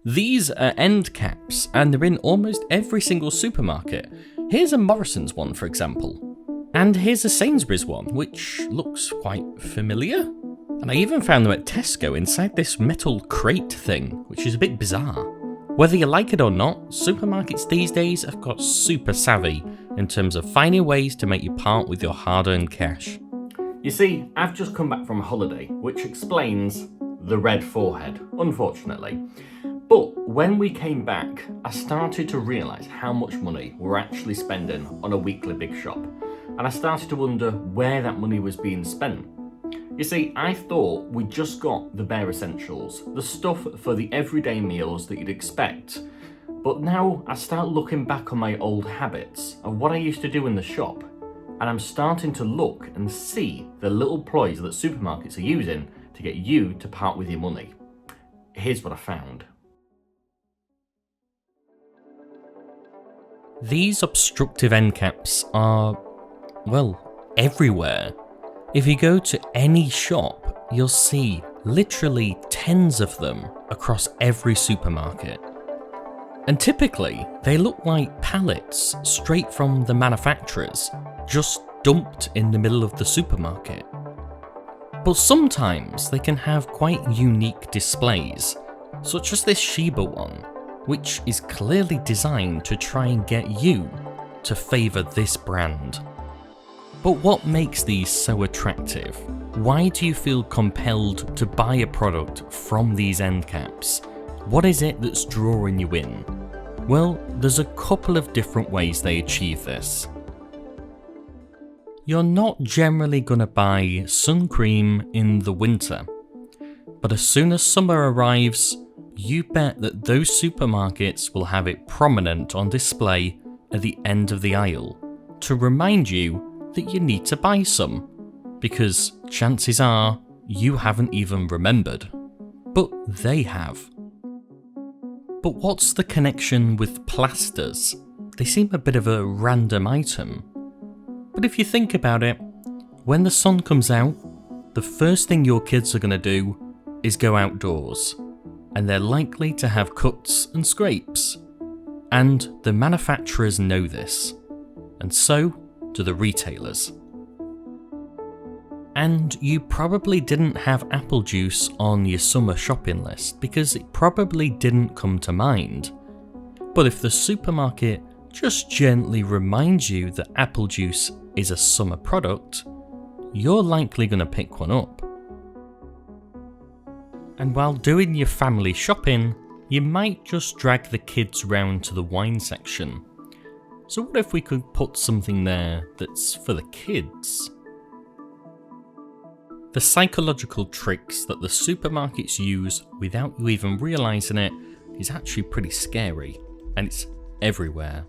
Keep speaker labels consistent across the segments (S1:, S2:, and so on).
S1: These are end caps, and they're in almost every single supermarket. Here's a Morrison's one, for example. And here's a Sainsbury's one, which looks quite familiar. And I even found them at Tesco inside this metal crate thing, which is a bit bizarre. Whether you like it or not, supermarkets these days have got super savvy in terms of finding ways to make you part with your hard-earned cash. You see, I've just come back from a holiday, which explains the red forehead, unfortunately. But when we came back, I started to realise how much money we're actually spending on a weekly big shop. And I started to wonder where that money was being spent. You see, I thought we just got the bare essentials, the stuff for the everyday meals that you'd expect. But now I start looking back on my old habits of what I used to do in the shop, and I'm starting to look and see the little ploys that supermarkets are using to get you to part with your money. Here's what I found. These obstructive end caps are, well, everywhere. If you go to any shop, you'll see literally tens of them across every supermarket. And typically, they look like pallets straight from the manufacturers, just dumped in the middle of the supermarket. But sometimes they can have quite unique displays, such as this Shiba one, which is clearly designed to try and get you to favour this brand. But what makes these so attractive? Why do you feel compelled to buy a product from these end caps? What is it that's drawing you in? Well, there's a couple of different ways they achieve this. You're not generally going to buy sun cream in the winter, but as soon as summer arrives, you bet that those supermarkets will have it prominent on display at the end of the aisle to remind you that you need to buy some, because chances are you haven't even remembered, but they have. But what's the connection with plasters? They seem a bit of a random item. But if you think about it, when the sun comes out, the first thing your kids are going to do is go outdoors, and they're likely to have cuts and scrapes. And the manufacturers know this, and so do the retailers. And you probably didn't have apple juice on your summer shopping list because it probably didn't come to mind. But if the supermarket just gently reminds you that apple juice is a summer product, you're likely going to pick one up. And while doing your family shopping, you might just drag the kids round to the wine section. So what if we could put something there that's for the kids? The psychological tricks that the supermarkets use without you even realising it is actually pretty scary, and it's everywhere.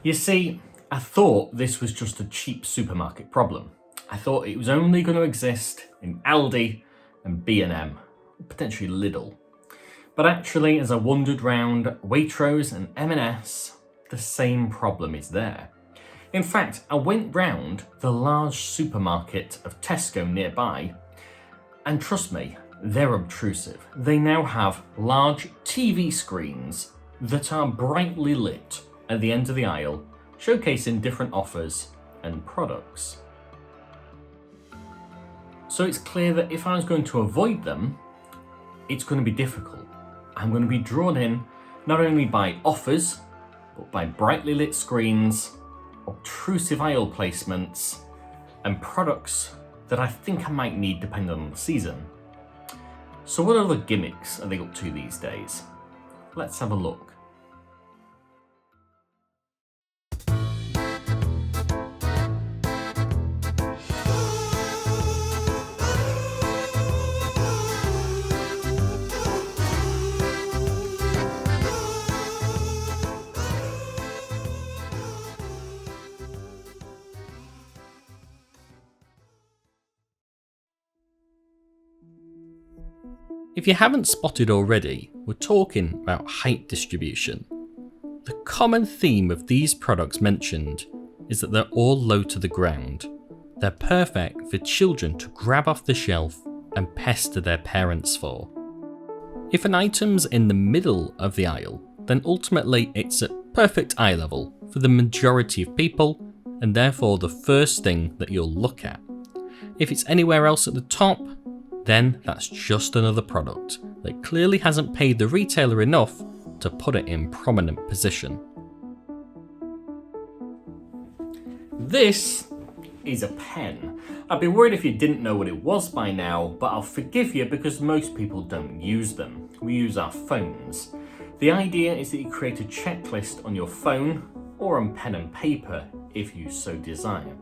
S1: You see, I thought this was just a cheap supermarket problem. I thought it was only going to exist in Aldi and B&M, potentially Lidl. But actually, as I wandered round Waitrose and M&S, the same problem is there. In fact, I went round the large supermarket of Tesco nearby, and trust me, they're obtrusive. They now have large TV screens that are brightly lit at the end of the aisle, showcasing different offers and products. So it's clear that if I was going to avoid them, it's going to be difficult. I'm going to be drawn in not only by offers, but by brightly lit screens, obtrusive aisle placements, and products that I think I might need depending on the season. So what other gimmicks are they up to these days? Let's have a look. If you haven't spotted already, we're talking about height distribution. The common theme of these products mentioned is that they're all low to the ground, They're perfect for children to grab off the shelf and pester their parents for. If an item's in the middle of the aisle, then ultimately it's at perfect eye level for the majority of people, and therefore the first thing that you'll look at. If it's anywhere else at the top, then that's just another product that clearly hasn't paid the retailer enough to put it in prominent position. This is a pen. I'd be worried if you didn't know what it was by now, but I'll forgive you because most people don't use them. We use our phones. The idea is that you create a checklist on your phone or on pen and paper if you so desire.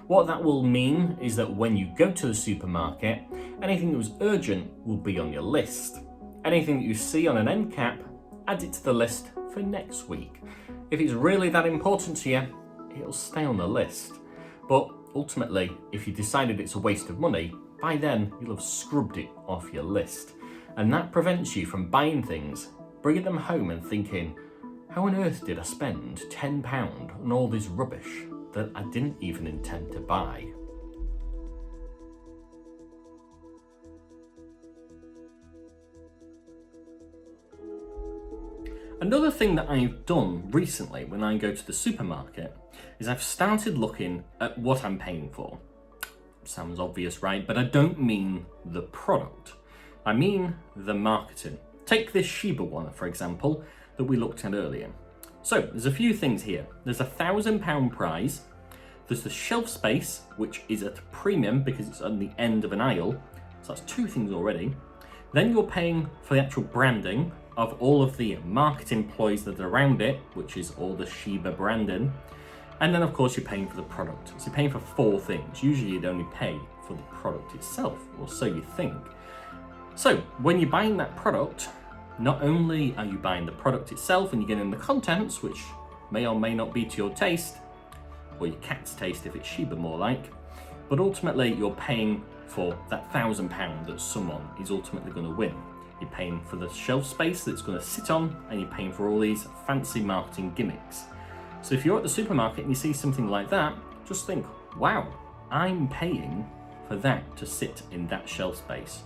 S1: What that will mean is that when you go to the supermarket, anything that was urgent will be on your list. Anything that you see on an end cap, add it to the list for next week. If it's really that important to you, it'll stay on the list. But ultimately, if you decided it's a waste of money, by then you'll have scrubbed it off your list. And that prevents you from buying things, bringing them home and thinking, how on earth did I spend £10 on all this rubbish that I didn't even intend to buy? Another thing that I've done recently when I go to the supermarket is I've started looking at what I'm paying for. Sounds obvious, right? But I don't mean the product. I mean the marketing. Take this Shiba one, for example, that we looked at earlier. So there's a few things here. There's a £1,000 prize. There's the shelf space, which is at a premium because it's on the end of an aisle. So that's two things already. Then you're paying for the actual branding of all of the market employees that are around it, which is all the Shiba branding. And then of course you're paying for the product. So you're paying for four things. Usually you'd only pay for the product itself, or so you think. So when you're buying that product, not only are you buying the product itself and you're getting the contents, which may or may not be to your taste, or your cat's taste if it's Shiba more like, but ultimately you're paying for that £1,000 that someone is ultimately going to win. You're paying for the shelf space that it's going to sit on, and you're paying for all these fancy marketing gimmicks. So if you're at the supermarket and you see something like that, just think, wow, I'm paying for that to sit in that shelf space.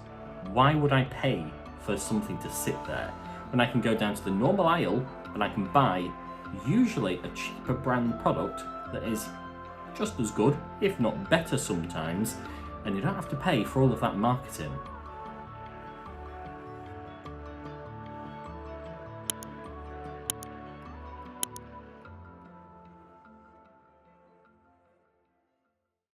S1: Why would I pay for something to sit there when I can go down to the normal aisle and I can buy usually a cheaper brand product that is just as good, if not better sometimes, and you don't have to pay for all of that marketing.